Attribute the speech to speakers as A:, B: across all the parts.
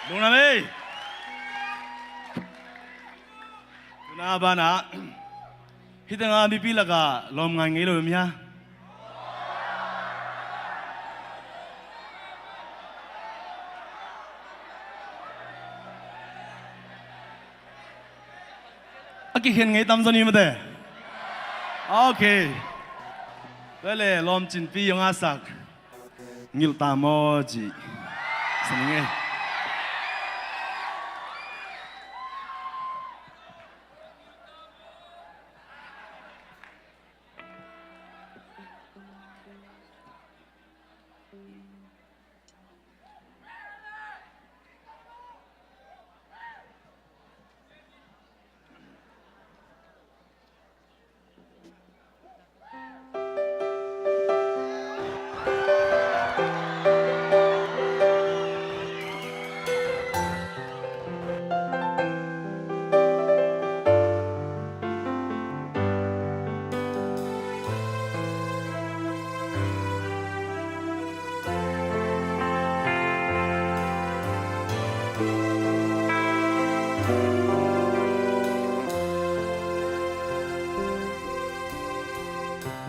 A: 농남에 누나바나 히등아 미필라가 롬강이 이름이야. 아기 현ngay tamsoni mà thế? Ok. Đây là lom chín pi yang asak ngil tamoji. Sini nghe.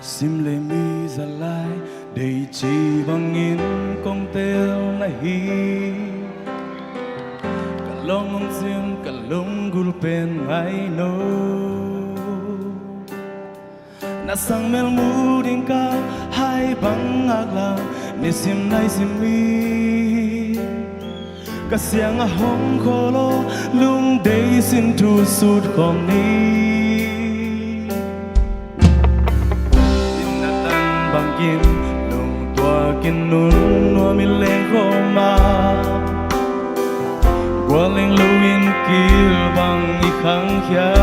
A: sim lệ mi ra lại đầy chỉ bằng nghìn công teo na hi cả long ông riêng cả lông gul pen ai no na sang mel mu ding ka hai bang agla ne sim nai sim mi ka siang a hong kholo lung dei sin tu sut khom ni bằng kim lùng tua kinh nun nua mi lên khô ma qua lên lưu in kia bằng y khang khia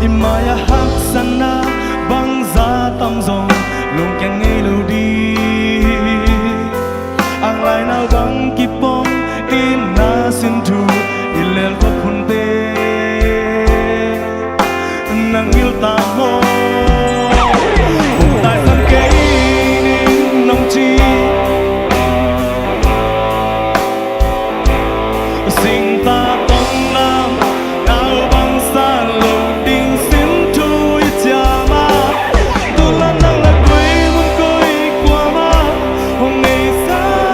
A: imaya hak sana bằng giá tâm dòng lùng chẳng nghe lưu đi ang lai nào bằng kịp bom in na xin thu in lên khóc hôn tê nang yêu ta mô tại thân cây nên nông chi sinh ta tông nam nào bằng xa lầu đình xin thui cha ma tu la năng là quê muốn coi qua ma hôm nay xa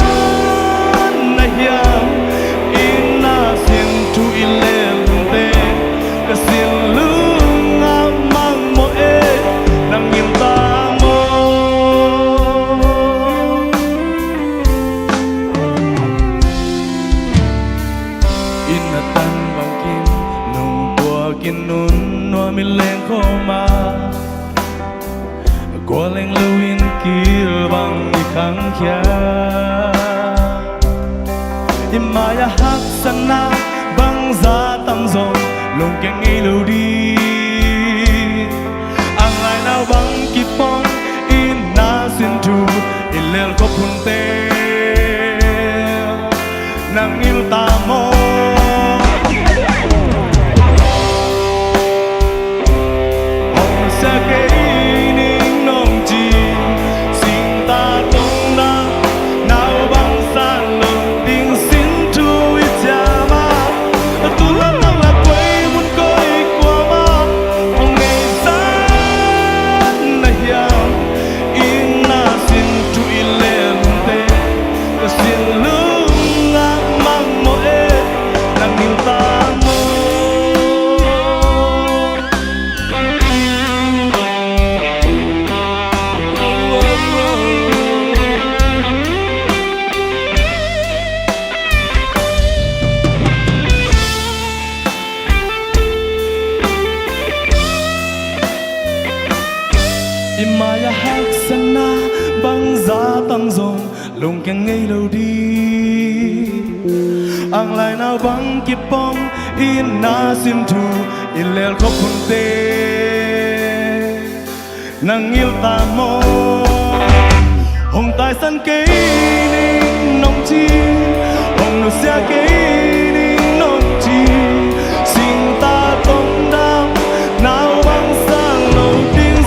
A: na hiam in na xin thui lên tê cả xin lưng am mang mô ê nang im ta kinh nun nua mi lên khô ma qua lên lưu in kia bằng đi khang khia imaya hak sana bằng giá tâm dòng lùng keng nghi lưu đi ang lai nào bằng kịp bom in na xin thu in lên khóc hôn tê nang yêu ta mô sa cây ninh nông chi sinh ta tung na nào bằng xa lồng đình xin thui cha ma tu la năng là quê muốn coi qua ma hôm ngày xa na hiam in na xin thui lên tê xin lưng ngang mang mô ê nang yêu ta imaya hak sana bằng giá tâm dòng lùng keng ngây lâu đi ang lai nào bằng kịp bom in na sim thu in lel khóc hôn tê nang yêu ta mô hồng tai sân cây ninh nông chi hồng nụ xe cây ninh nông chi sinh ta tông đam nào bằng xa lầu đình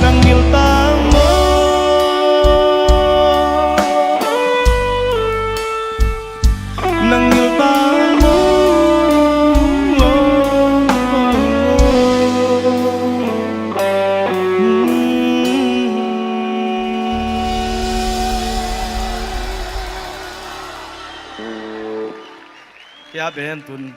A: nang yêu ta mô kia bên tuần